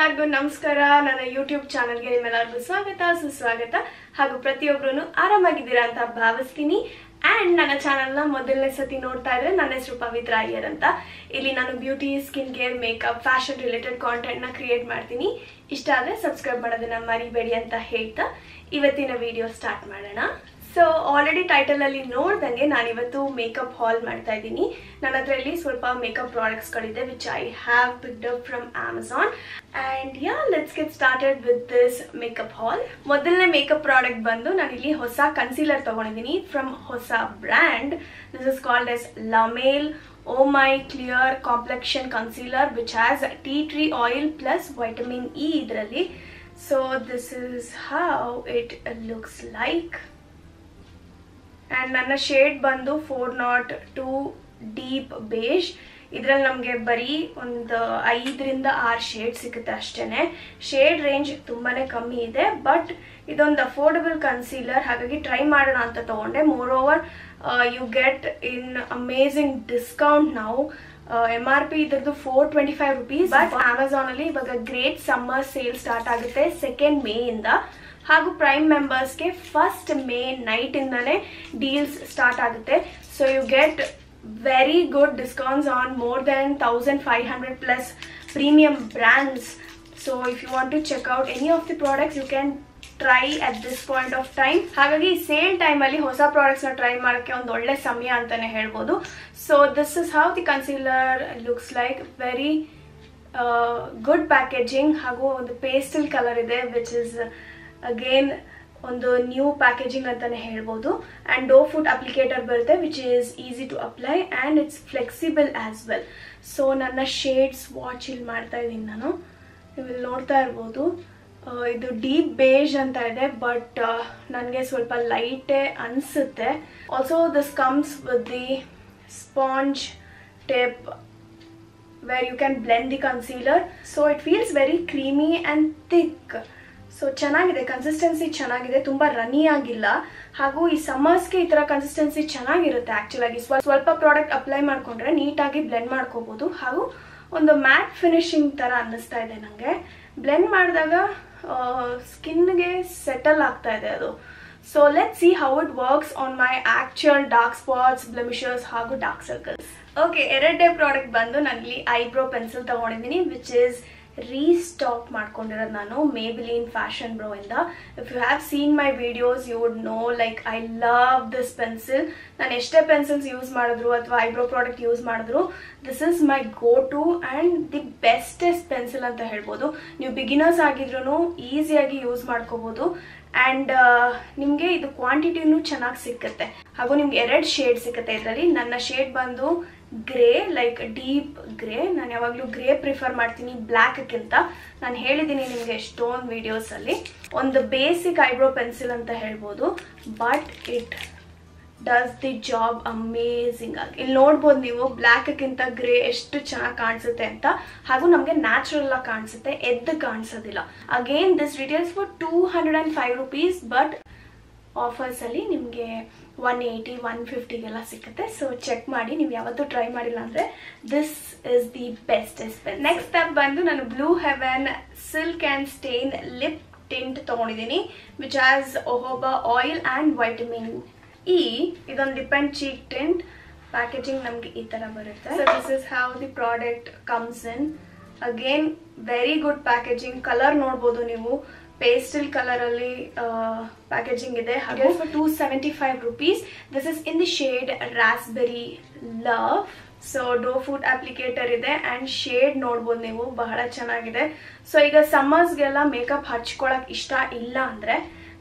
ಎಲ್ಲರಿಗೂ ನಮಸ್ಕಾರ. ನನ್ನ ಯೂಟ್ಯೂಬ್ ಚಾನೆಲ್ಗೆ ನಿಮ್ಮೆಲ್ಲರಿಗೂ ಸ್ವಾಗತ ಸುಸ್ವಾಗತ. ಹಾಗೂ ಪ್ರತಿಯೊಬ್ಬರೂ ಆರಾಮಾಗಿದ್ದೀರಾ ಅಂತ ಭಾವಿಸ್ತೀನಿ. ಆ್ಯಂಡ್ ನನ್ನ ಚಾನಲ್ನ ಮೊದಲನೇ ಸತಿ ನೋಡ್ತಾ ಇದ್ರೆ ನನ್ನ ಹೆಸರು ಪವಿತ್ರ ಅಯ್ಯರ್ ಅಂತ. ಇಲ್ಲಿ ನಾನು beauty, skin care, makeup, fashion related ಕಾಂಟೆಂಟ್ನ ಕ್ರಿಯೇಟ್ ಮಾಡ್ತೀನಿ. ಇಷ್ಟ ಆದರೆ ಸಬ್ಸ್ಕ್ರೈಬ್ ಮಾಡೋದನ್ನ ಮರಿಬೇಡಿ ಅಂತ ಹೇಳ್ತಾ ಇವತ್ತಿನ ವಿಡಿಯೋ ಸ್ಟಾರ್ಟ್ ಮಾಡೋಣ. ಸೊ ಆಲ್ರೆಡಿ ಟೈಟಲಲ್ಲಿ ನೋಡ್ದಂಗೆ ನಾನಿವತ್ತು ಮೇಕಪ್ ಹಾಲ್ ಮಾಡ್ತಾ ಇದ್ದೀನಿ. ನನ್ನ ಹತ್ರ ಇಲ್ಲಿ ಸ್ವಲ್ಪ ಮೇಕಪ್ ಪ್ರಾಡಕ್ಟ್ಸ್ಗಳಿದೆ which I have picked up from Amazon. And let's get started with this makeup haul. ಮೊದಲನೇ ಮೇಕಪ್ ಪ್ರಾಡಕ್ಟ್ ಬಂದು ನಾನಿಲ್ಲಿ ಹೊಸ ಕನ್ಸೀಲರ್ ತಗೊಂಡಿದ್ದೀನಿ ಫ್ರಮ್ ಹೊಸ brand. This is called as Lamel Oh My Clear Complexion Concealer which has tea tree oil plus vitamin E idರಲ್ಲಿ. So this is how it looks like. And ನನ್ನ shade ಬಂದು 402 deep beige. ಇದರಲ್ಲಿ ನಮಗೆ ಬರೀ ಒಂದು 5 ರಿಂದ 6 ಶೇಡ್ ಸಿಗುತ್ತೆ ಅಷ್ಟೇನೆ. Shade range ತುಂಬಾನೇ ಕಮ್ಮಿ ಇದೆ, ಬಟ್ ಇದೊಂದು ಅಫೋರ್ಡಬಲ್ ಕನ್ಸೀಲರ್, ಹಾಗಾಗಿ ಟ್ರೈ ಮಾಡೋಣ ಅಂತ ತಗೊಂಡೆ. Moreover you get in amazing discount ನಾವು. MRP ಇದ್ರದ್ದು 425 rupees. ಬಟ್ ಅಮೆಝಾನ್ ಅಲ್ಲಿ ಇವಾಗ ಗ್ರೇಟ್ ಸಮ್ಮರ್ ಸೇಲ್ ಸ್ಟಾರ್ಟ್ ಆಗುತ್ತೆ 2nd May ಇಂದ. ಹಾಗೂ ಪ್ರೈಮ್ ಮೆಂಬರ್ಸ್ಗೆ 1st May ನೈಟ್ ಇಂದಾನೆ ಡೀಲ್ಸ್ ಸ್ಟಾರ್ಟ್ ಆಗುತ್ತೆ. So you get very good discounts on more than 1500 plus premium brands. So if you want to check out any of the products you can try at this point of time. ಹಾಗಾಗಿ sale ಟೈಮಲ್ಲಿ ಹೊಸ ಪ್ರಾಡಕ್ಟ್ಸ್ನ try ಮಾಡೋಕ್ಕೆ ಒಂದು ಒಳ್ಳೆ ಸಮಯ ಅಂತಾನೆ ಹೇಳ್ಬೋದು. So this is how the concealer looks like. Very good packaging ಹಾಗೂ ಒಂದು ಪೇಸ್ಟಲ್ ಕಲರ್ ಇದೆ ವಿಚ್ ಇಸ್ ಅಗೇನ್ ಒಂದು ನ್ಯೂ ಪ್ಯಾಕೇಜಿಂಗ್ ಅಂತಾನೆ ಹೇಳ್ಬೋದು. ಆ್ಯಂಡ್ ಡೋ ಫುಟ್ ಅಪ್ಲಿಕೇಟರ್ ಬರುತ್ತೆ which is easy to apply and it's flexible as well. So ನನ್ನ shades swatch ಇಲ್ಲಿ ಮಾಡ್ತಾ ಇದ್ದೀನಿ ನಾನು. ನೀವು ಇಲ್ಲಿ ನೋಡ್ತಾ ಇರ್ಬೋದು, ಇದು ಡೀಪ್ ಬೇಜ್ ಅಂತ ಇದೆ, ಬಟ್ ನನಗೆ ಸ್ವಲ್ಪ ಲೈಟೇ ಅನಿಸುತ್ತೆ. Also this comes with the sponge tip where you can blend the concealer. So it feels very creamy and thick. So ಚೆನ್ನಾಗಿದೆ, ಕನ್ಸಿಸ್ಟೆನ್ಸಿ ಚೆನ್ನಾಗಿದೆ, ತುಂಬ ರನಿ ಆಗಿಲ್ಲ. ಹಾಗೂ ಈ ಸಮ್ಮರ್ಸ್ಗೆ ಈ ಥರ ಕನ್ಸಿಸ್ಟೆನ್ಸಿ ಚೆನ್ನಾಗಿರುತ್ತೆ. ಆ್ಯಕ್ಚುಲಾಗಿ ಸ್ವಲ್ಪ ಪ್ರಾಡಕ್ಟ್ ಅಪ್ಲೈ ಮಾಡಿಕೊಂಡ್ರೆ ನೀಟಾಗಿ ಬ್ಲೆಂಡ್ ಮಾಡ್ಕೋಬೋದು. ಹಾಗೂ ಒಂದು ಮ್ಯಾಟ್ ಫಿನಿಶಿಂಗ್ ಥರ ಅನ್ನಿಸ್ತಾ ಇದೆ ನನಗೆ. ಬ್ಲೆಂಡ್ ಮಾಡಿದಾಗ ಸ್ಕಿನ್ಗೆ ಸೆಟಲ್ ಆಗ್ತಾ ಇದೆ ಅದು. So let see how it works on my actual dark spots, blemishes ಹಾಗೂ ಡಾರ್ಕ್ ಸರ್ಕಲ್ಸ್. ಓಕೆ, ಎರಡನೇ ಪ್ರಾಡಕ್ಟ್ ಬಂದು ನಾನಿಲ್ಲಿ ಐಬ್ರೋ ಪೆನ್ಸಿಲ್ ತಗೊಂಡಿದ್ದೀನಿ ವಿಚ್ ಈಸ್ ರೀಸ್ಟಾಕ್ ಮಾಡ್ಕೊಂಡಿರೋದು ನಾನು ಮೇಬಿಲಿನ್ ಫ್ಯಾಷನ್ ಬ್ರೋ ಇಂದ. If you have seen my videos you would know like I love this pencil. ನಾನು ಎಷ್ಟೇ ಪೆನ್ಸಿಲ್ಸ್ ಯೂಸ್ ಮಾಡಿದ್ರು ಅಥವಾ ಐಬ್ರೋ ಪ್ರಾಡಕ್ಟ್ ಯೂಸ್ ಮಾಡಿದ್ರು this is my go to and the bestest pencil ಅಂತ ಹೇಳ್ಬೋದು. ನೀವು beginners ಆಗಿದ್ರೂ ಈಸಿಯಾಗಿ ಯೂಸ್ ಮಾಡ್ಕೋಬೋದು. ಆ್ಯಂಡ್ ನಿಮಗೆ ಇದು ಕ್ವಾಂಟಿಟಿನೂ ಚೆನ್ನಾಗಿ ಸಿಕ್ಕುತ್ತೆ. ಹಾಗೂ ನಿಮ್ಗೆ 2 ಶೇಡ್ ಸಿಕ್ಕುತ್ತೆ ಇದರಲ್ಲಿ. ನನ್ನ ಶೇಡ್ ಬಂದು ಗ್ರೇ, ಲೈಕ್ ಡೀಪ್ ಗ್ರೇ. ನಾನು ಯಾವಾಗಲೂ ಗ್ರೇ ಪ್ರಿಫರ್ ಮಾಡ್ತೀನಿ ಬ್ಲ್ಯಾಕ್ಗಿಂತ. ನಾನು ಹೇಳಿದ್ದೀನಿ ನಿಮಗೆ ಎಷ್ಟೊಂದು ವಿಡಿಯೋಸಲ್ಲಿ. ಒಂದು ಬೇಸಿಕ್ ಐಬ್ರೋ ಪೆನ್ಸಿಲ್ ಅಂತ ಹೇಳ್ಬೋದು, but it does the job amazing ಆಗಿ. ಇಲ್ಲಿ ನೋಡ್ಬೋದು ನೀವು ಬ್ಲ್ಯಾಕ್ಗಿಂತ ಗ್ರೇ ಎಷ್ಟು ಚೆನ್ನಾಗಿ ಕಾಣಿಸುತ್ತೆ ಅಂತ. ಹಾಗೂ ನಮಗೆ ನ್ಯಾಚುರಲ್ ಆಗಿ ಕಾಣಿಸುತ್ತೆ, ಎದ್ದು ಕಾಣಿಸೋದಿಲ್ಲ. Again this retails for 205 rupees, but offers ಅಲ್ಲಿ ನಿಮಗೆ 180, 150ಗೆಲ್ಲ ಸಿಗುತ್ತೆ. ಸೊ ಚೆಕ್ ಮಾಡಿ, ನೀವು ಯಾವತ್ತೂ ಟ್ರೈ ಮಾಡಿಲ್ಲ ಅಂದರೆ this is the bestest pen. Next up ಬಂದು ನಾನು Blue Heaven silk and stain lip tint ತೊಗೊಂಡಿದ್ದೀನಿ which has jojoba oil and vitamin E. ಇದೊಂದು lip and cheek tint. Packaging ನಮಗೆ ಈ ಥರ ಬರುತ್ತೆ. So this is how the product comes in. Again very good packaging. Colour ನೋಡ್ಬೋದು ನೀವು, pastel colour ಅಲ್ಲಿ packaging ಇದೆ. ಹಾಗೆ 275 rupees. This is in the shade raspberry love. So doe foot applicator ಇದೆ ಆ್ಯಂಡ್ ಶೇಡ್ ನೋಡ್ಬೋದು ನೀವು, ಬಹಳ ಚೆನ್ನಾಗಿದೆ. ಸೊ ಈಗ ಸಮ್ಮರ್ಸ್ಗೆಲ್ಲ ಮೇಕಪ್ ಹಚ್ಕೊಳಕ್ ಇಷ್ಟ ಇಲ್ಲ ಅಂದರೆ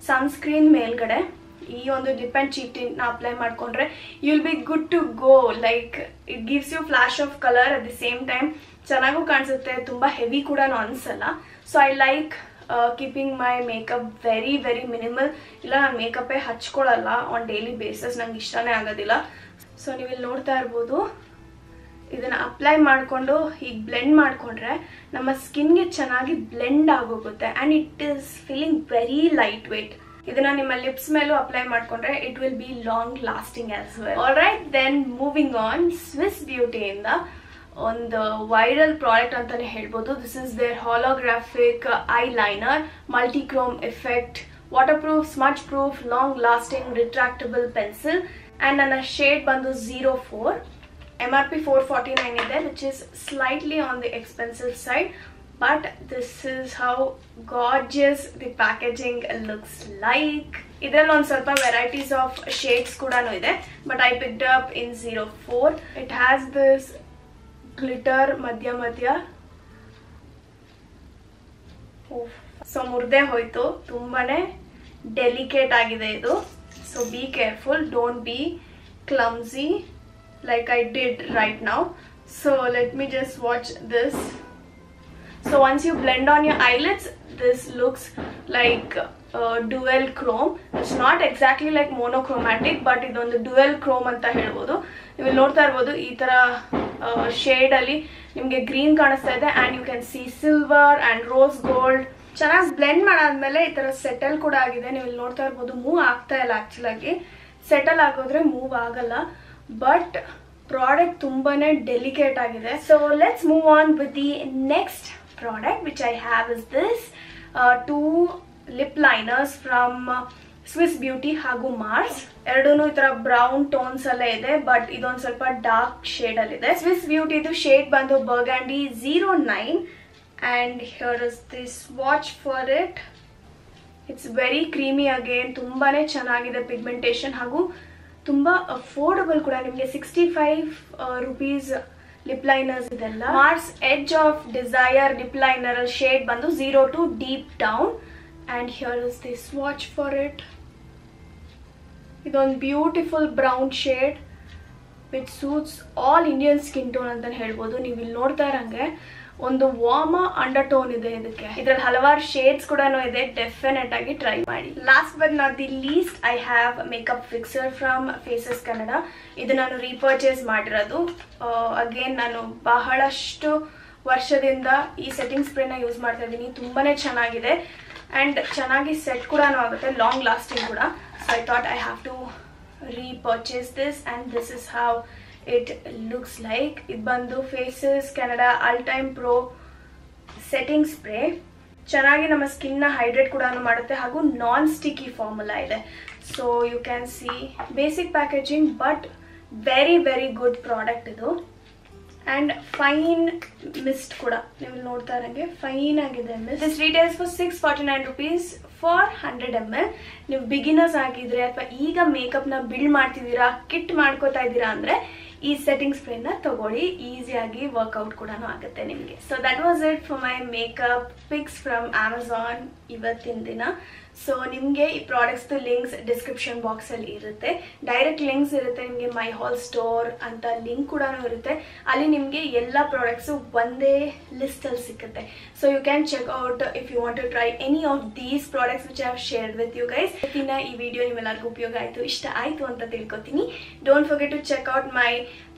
ಸನ್ಸ್ಕ್ರೀನ್ ಮೇಲ್ಗಡೆ ಈ ಒಂದು ಲಿಪ್ ಆ್ಯಂಡ್ ಚೀಕ್ ಟಿಂಟ್ನ ಅಪ್ಲೈ ಮಾಡಿಕೊಂಡ್ರೆ you will be good to go. Like it gives you flash of colour, at the same time ಚೆನ್ನಾಗೂ ಕಾಣಿಸುತ್ತೆ, ತುಂಬ ಹೆವಿ ಕೂಡ ಅನಿಸಲ್ಲ. So I like keeping my makeup very very minimal. ಇಲ್ಲ ನಾನು ಮೇಕಪ್ಪೇ ಹಚ್ಕೊಳ್ಳಲ್ಲ ಆನ್ ಡೈಲಿ ಬೇಸಿಸ್, ನಂಗೆ ಇಷ್ಟನೇ ಆಗೋದಿಲ್ಲ. ಸೊ ನೀವು ಇಲ್ಲಿ ನೋಡ್ತಾ ಇರ್ಬೋದು, ಇದನ್ನು ಅಪ್ಲೈ ಮಾಡಿಕೊಂಡು ಹೀಗೆ ಬ್ಲೆಂಡ್ ಮಾಡಿಕೊಂಡ್ರೆ ನಮ್ಮ ಸ್ಕಿನ್ಗೆ ಚೆನ್ನಾಗಿ ಬ್ಲೆಂಡ್ ಆಗೋಗುತ್ತೆ and it is feeling very light weight. ಇದನ್ನ ನಿಮ್ಮ ಲಿಪ್ಸ್ ಮೇಲೂ ಅಪ್ಲೈ ಮಾಡ್ಕೊಂಡ್ರೆ it will be long lasting as well. Alright, then moving on, Swiss Beauty ಇಂದ ಒಂದು ವೈರಲ್ ಪ್ರಾಡಕ್ಟ್ ಅಂತಾನೆ ಹೇಳ್ಬೋದು. This is their holographic eye liner, multichrome effect, water proof, smudge proof, long lasting retractable pencil. And ನನ್ನ shade ಬಂದು 04. MRP 449 ಇದೆ, which is slightly on the expensive side. But this is how gorgeous the packaging looks like. Idರಲ್ಲಿ ಒಂದು ಸ್ವಲ್ಪ varieties of shades ಕೂಡ ಇದೆ, but I picked up in 04. It has this glitter ಮಧ್ಯ. So ಮುರ್ದೆ ಹೋಯ್ತು, ತುಂಬಾನೇ delicate ಆಗಿದೆ ಇದು. So be careful, don't be clumsy like I did right now. So let me just watch this. So once you blend on your eyelids, this looks like dual chrome. It's not exactly like monochromatic, but ಇದೊಂದು dual chrome ಅಂತ ಹೇಳ್ಬೋದು. ನೀವು ನೋಡ್ತಾ ಇರ್ಬೋದು ಈ ತರ shade ಅಲ್ಲಿ ನಿಮಗೆ ಗ್ರೀನ್ ಕಾಣಿಸ್ತಾ ಇದೆ, and you can see silver and rose gold. ಚೆನ್ನಾಗಿ ಬ್ಲೆಂಡ್ ಮಾಡಾದ್ಮೇಲೆ ಈ ತರ ಸೆಟಲ್ ಕೂಡ ಆಗಿದೆ. ನೀವು ಇಲ್ಲಿ ನೋಡ್ತಾ ಇರ್ಬೋದು, ಮೂವ್ ಆಗ್ತಾ ಇಲ್ಲ. ಆಕ್ಚುಲ್ ಆಗಿ ಸೆಟಲ್ ಆಗೋದ್ರೆ ಮೂವ್ ಆಗಲ್ಲ, ಬಟ್ ಪ್ರಾಡಕ್ಟ್ ತುಂಬಾನೇ ಡೆಲಿಕೇಟ್ ಆಗಿದೆ. So let's move on with the next product which I have is this two lip liners from Swiss Beauty ಹಾಗೂ Mars. ಎರಡೂನು ಈ ತರ ಬ್ರೌನ್ ಟೋನ್ಸ್ ಅಲ್ಲ ಇದೆ, ಬಟ್ ಇದೊಂದು ಸ್ವಲ್ಪ ಡಾರ್ಕ್ ಶೇಡ್ ಅಲ್ಲಿ ಇದೆ. Swiss Beauty ಇದು ಶೇಡ್ ಬಂದು Burgundy 09, and here is the swatch for it. It's very creamy again. ತುಂಬಾನೇ ಚೆನ್ನಾಗಿದೆ ಪಿಗ್ಮೆಂಟೇಷನ್, ಹಾಗೂ ತುಂಬಾ ಅಫೋರ್ಡಬಲ್ ಕೂಡ. ನಿಮಗೆ 65 rupees ಲಿಪ್ ಲೈನರ್ಸ್ ಇದೆಲ್ಲ. Mars edge of desire lip liner shade ಬಂದು 02 deep down, and here is the swatch for it. ಇದೊಂದು beautiful brown shade which suits all Indian skin tone ಅಂತ ಹೇಳ್ಬೋದು. ನೀವು ಇಲ್ಲಿ ನೋಡ್ತಾ ಇರಂಗೆ ಒಂದು ವಾರ್ಮ್ ಅಂಡರ್ ಟೋನ್ ಇದೆ ಇದಕ್ಕೆ. ಇದ್ರಲ್ಲಿ ಹಲವಾರು ಶೇಡ್ಸ್ ಕೂಡ ಇದೆ, ಡೆಫಿನೆಟ್ ಆಗಿ ಟ್ರೈ ಮಾಡಿ. Last but not the least, I have makeup fixer from Faces Canada. ಇದು ನಾನು ರೀಪರ್ಚೇಸ್ ಮಾಡಿರೋದು. ಅಗೇನ್ ನಾನು ಬಹಳಷ್ಟು ವರ್ಷದಿಂದ ಈ ಸೆಟ್ಟಿಂಗ್ ಸ್ಪ್ರೇನ ಯೂಸ್ ಮಾಡ್ತಾ ಇದ್ದೀನಿ. ತುಂಬಾನೇ ಚೆನ್ನಾಗಿದೆ ಅಂಡ್ ಚೆನ್ನಾಗಿ ಸೆಟ್ ಕೂಡ ಆಗುತ್ತೆ, ಲಾಂಗ್ ಲಾಸ್ಟಿಂಗ್ ಕೂಡ. So I thought I have to repurchase this, and this is how it looks like. ಇದು ಬಂದು Faces Canada all time pro setting spray. ಚೆನ್ನಾಗಿ ನಮ್ಮ ಸ್ಕಿನ್ ನ ಹೈಡ್ರೇಟ್ ಕೂಡ ಮಾಡುತ್ತೆ, ಹಾಗೂ ನಾನ್ ಸ್ಟಿಕ್ಕಿ ಫಾರ್ಮುಲಾ ಇದೆ. So you can see basic packaging, but very very good product ಇದು. ಅಂಡ್ ಫೈನ್ ಮಿಸ್ಟ್ ಕೂಡ ನೀವು ನೋಡ್ತಾ ಇರಂಗೆ ಫೈನ್ ಆಗಿದೆ mist. This retails for 649 rupees for 100 ml. ನೀವು ಬಿಗಿನರ್ಸ್ ಆಗಿದ್ರೆ ಅಥವಾ ಈಗ ಮೇಕಪ್ ನ ಬಿಲ್ಡ್ ಮಾಡ್ತಿದ್ದೀರಾ, ಕಿಟ್ ಮಾಡ್ಕೋತಾ ಇದ್ದೀರಾ ಅಂದ್ರೆ ಈ ಸೆಟ್ಟಿಂಗ್ ಸ್ಪ್ರೇನ ತಗೊಳ್ಳಿ, ಈಸಿಯಾಗಿ ವರ್ಕ್ಔಟ್ ಕೂಡ ಆಗುತ್ತೆ ನಿಮಗೆ. So that was it for my makeup picks from Amazon ಇವತ್ತಿನ ದಿನ. ಸೊ ನಿಮಗೆ ಈ ಪ್ರಾಡಕ್ಟ್ಸ್ ಲಿಂಕ್ಸ್ ಡಿಸ್ಕ್ರಿಪ್ಷನ್ ಬಾಕ್ಸ್ ಅಲ್ಲಿ ಇರುತ್ತೆ, ಡೈರೆಕ್ಟ್ ಲಿಂಕ್ಸ್ ಇರುತ್ತೆ. ನಿಮಗೆ ಮೈ ಹಾಲ್ ಸ್ಟೋರ್ ಅಂತ ಲಿಂಕ್ ಕೂಡ ಇರುತ್ತೆ, ಅಲ್ಲಿ ನಿಮಗೆ ಎಲ್ಲ ಪ್ರಾಡಕ್ಟ್ಸ್ ಒಂದೇ ಲಿಸ್ಟ್ ಅಲ್ಲಿ ಸಿಗುತ್ತೆ. So you can check out if you want to try any of these products which I have shared with you guys. ಈ ವಿಡಿಯೋ ನಿಮ್ಮೆಲ್ಲರಿಗೂ ಉಪಯೋಗ ಆಯಿತು, ಇಷ್ಟ ಆಯಿತು ಅಂತ ತಿಳ್ಕೊತೀನಿ. Don't forget to check out my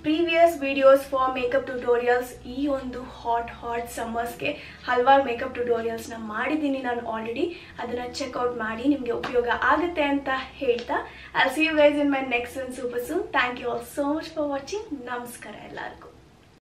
previous videos for makeup tutorials. ಈ ಒಂದು ಹಾಟ್ ಸಮ್ಮರ್ಸ್ಗೆ ಹಲವಾರು ಮೇಕಪ್ ಟ್ಯುಟೋರಿಯಲ್ಸ್ನ ಮಾಡಿದ್ದೀನಿ ನಾನು ಆಲ್ರೆಡಿ. ಅದನ್ನು ಚೆಕ್ಔಟ್ ಮಾಡಿ, ನಿಮಗೆ ಉಪಯೋಗ ಆಗುತ್ತೆ ಅಂತ ಹೇಳ್ತಾ I'll see you guys in my next one super soon. Thank you all so much for watching. ನಮಸ್ಕಾರ ಎಲ್ಲರಿಗೂ.